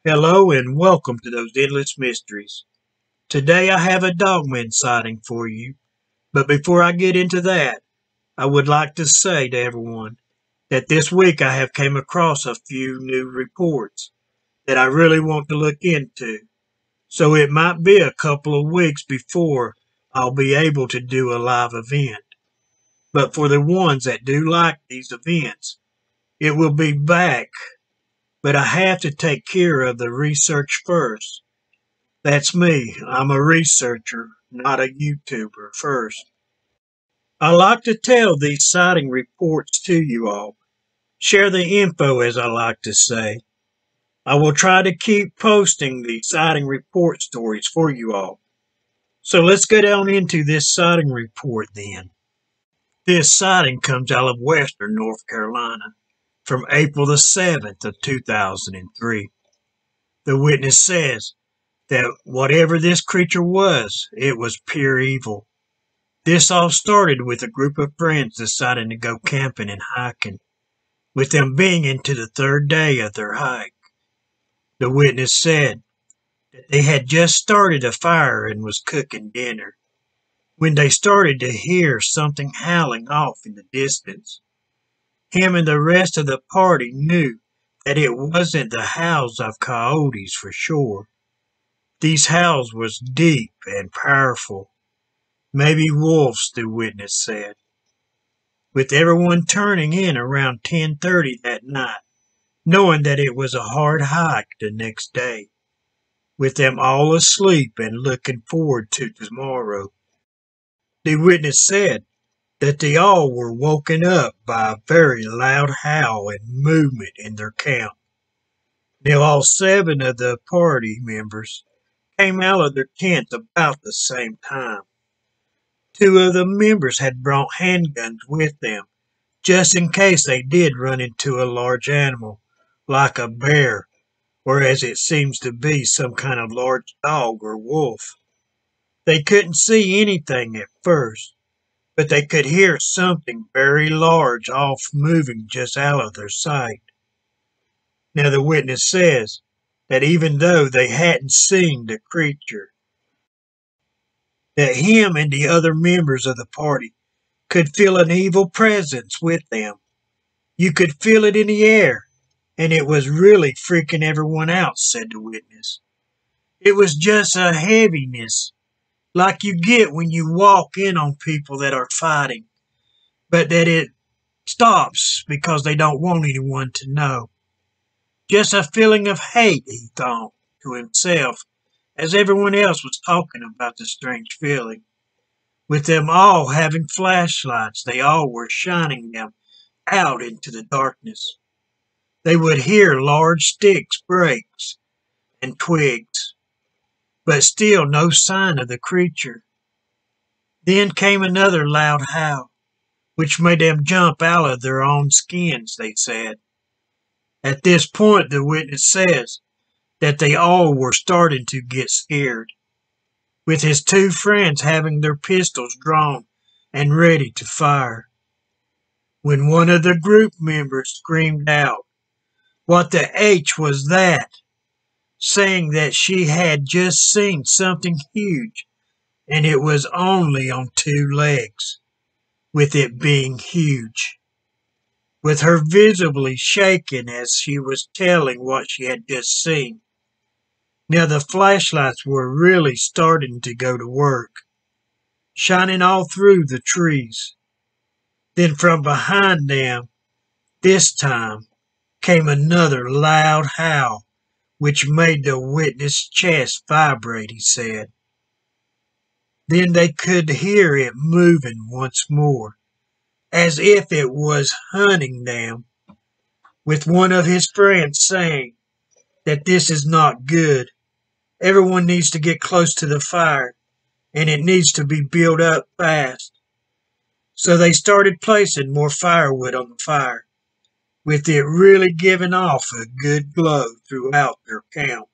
Hello and welcome to those endless mysteries. Today I have a Dogman sighting for you, but before I get into that, I would like to say to everyone that this week I have came across a few new reports that I really want to look into. So it might be a couple of weeks before I'll be able to do a live event. But for the ones that do like these events, it will be back, but I have to take care of the research first. That's me. I'm a researcher, not a YouTuber first. I like to tell these sighting reports to you all. Share the info, as I like to say. I will try to keep posting the sighting report stories for you all. So let's get on into this sighting report then. This sighting comes out of western North Carolina from April the 7th of 2003. The witness says that whatever this creature was, it was pure evil. This all started with a group of friends deciding to go camping and hiking, with them being into the third day of their hike. The witness said that they had just started a fire and was cooking dinner when they started to hear something howling off in the distance. Him and the rest of the party knew that it wasn't the howls of coyotes for sure. These howls was deep and powerful. Maybe wolves, the witness said. With everyone turning in around 10:30 that night, knowing that it was a hard hike the next day, with them all asleep and looking forward to tomorrow. The witness said that they all were woken up by a very loud howl and movement in their camp. Now all 7 of the party members came out of their tents about the same time. 2 of the members had brought handguns with them just in case they did run into a large animal, like a bear, or as it seems to be, some kind of large dog or wolf. They couldn't see anything at first, but they could hear something very large off moving just out of their sight. Now the witness says that even though they hadn't seen the creature, that him and the other members of the party could feel an evil presence with them. You could feel it in the air, and it was really freaking everyone out, said the witness. It was just a heaviness, like you get when you walk in on people that are fighting, but that it stops because they don't want anyone to know. Just a feeling of hate, he thought to himself, as everyone else was talking about the strange feeling. With them all having flashlights, they all were shining them out into the darkness. They would hear large sticks break and twigs, but still no sign of the creature. Then came another loud howl, which made them jump out of their own skins, they said. At this point, the witness says that they all were starting to get scared, with his 2 friends having their pistols drawn and ready to fire, when one of the group members screamed out, "What the H was that?" saying that she had just seen something huge, and it was only on 2 legs, with it being huge, with her visibly shaking as she was telling what she had just seen. Now the flashlights were really starting to go to work, shining all through the trees. Then from behind them, this time, came another loud howl, which made the witness' chest vibrate, he said. Then they could hear it moving once more, as if it was hunting them, with one of his friends saying that this is not good. Everyone needs to get close to the fire, and it needs to be built up fast. So they started placing more firewood on the fire, with it really giving off a good glow throughout their camp.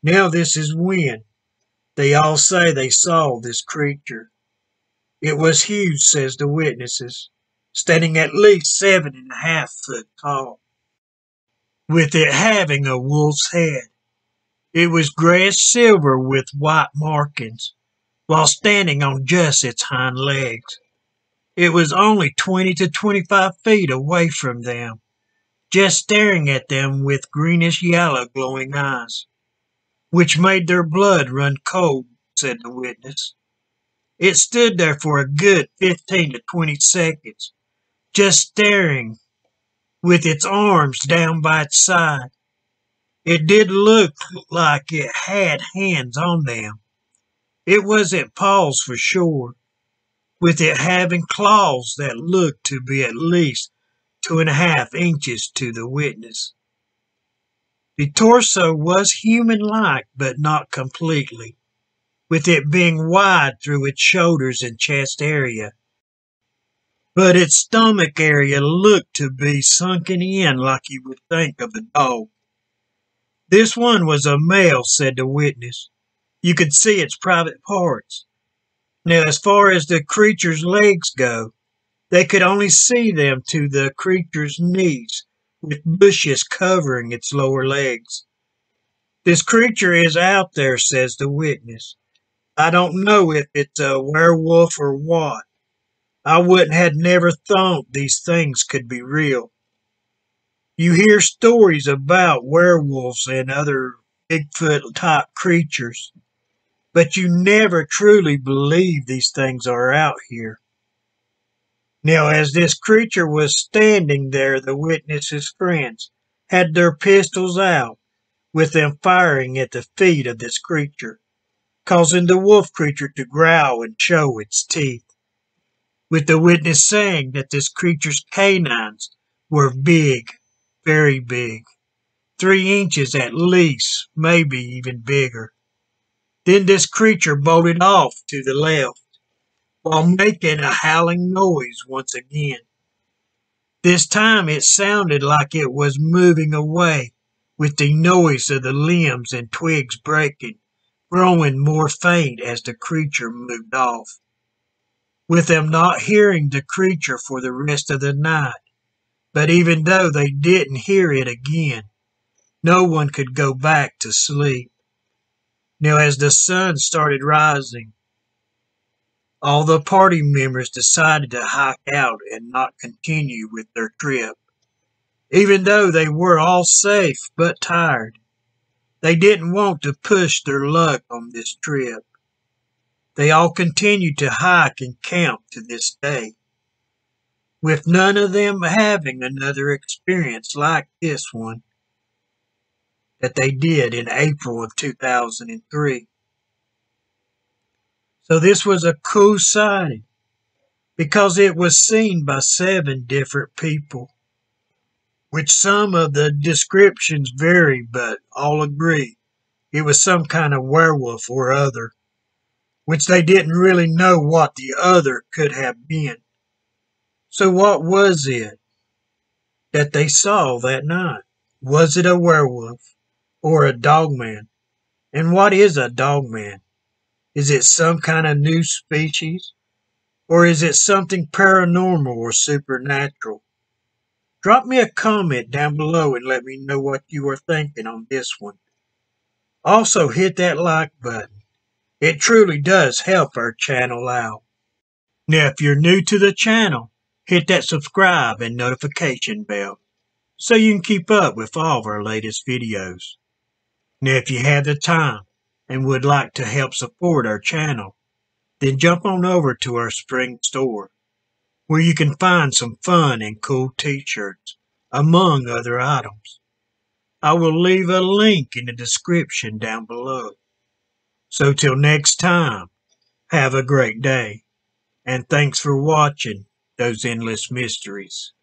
Now this is when they all say they saw this creature. It was huge, says the witnesses, standing at least 7.5 feet tall. with it having a wolf's head. It was grass silver with white markings, while standing on just its hind legs. It was only 20 to 25 feet away from them, just staring at them with greenish yellow glowing eyes, which made their blood run cold, said the witness. It stood there for a good 15 to 20 seconds, just staring, with its arms down by its side. It did look like it had hands on them. It wasn't paws for sure, with it having claws that looked to be at least 2.5 inches to the witness. The torso was human-like, but not completely, with it being wide through its shoulders and chest area. But its stomach area looked to be sunken in like you would think of a dog. This one was a male, said the witness. You could see its private parts. Now, as far as the creature's legs go, they could only see them to the creature's knees, with bushes covering its lower legs. This creature is out there, says the witness. I don't know if it's a werewolf or what. I wouldn't have never thought these things could be real. You hear stories about werewolves and other Bigfoot-type creatures, but you never truly believe these things are out here. Now, as this creature was standing there, the witness's friends had their pistols out, with them firing at the feet of this creature, causing the wolf creature to growl and show its teeth, with the witness saying that this creature's canines were big, very big, 3 inches at least, maybe even bigger. Then this creature bolted off to the left, while making a howling noise once again. This time it sounded like it was moving away, with the noise of the limbs and twigs breaking, growing more faint as the creature moved off, with them not hearing the creature for the rest of the night. But even though they didn't hear it again, no one could go back to sleep. Now, as the sun started rising, all the party members decided to hike out and not continue with their trip. Even though they were all safe but tired, they didn't want to push their luck on this trip. They all continued to hike and camp to this day, with none of them having another experience like this one that they did in April of 2003. So this was a cool sighting because it was seen by 7 different people, which some of the descriptions vary, but all agree it was some kind of werewolf or other, which they didn't really know what the other could have been. So what was it that they saw that night? Was it a werewolf or a dogman? And what is a dogman? Is it some kind of new species? Or is it something paranormal or supernatural? Drop me a comment down below and let me know what you are thinking on this one. Also hit that like button. It truly does help our channel out. Now if you're new to the channel, hit that subscribe and notification bell so you can keep up with all of our latest videos. Now if you have the time and would like to help support our channel, then jump on over to our spring store, where you can find some fun and cool t-shirts, among other items. I will leave a link in the description down below. So till next time, have a great day, and thanks for watching those endless mysteries.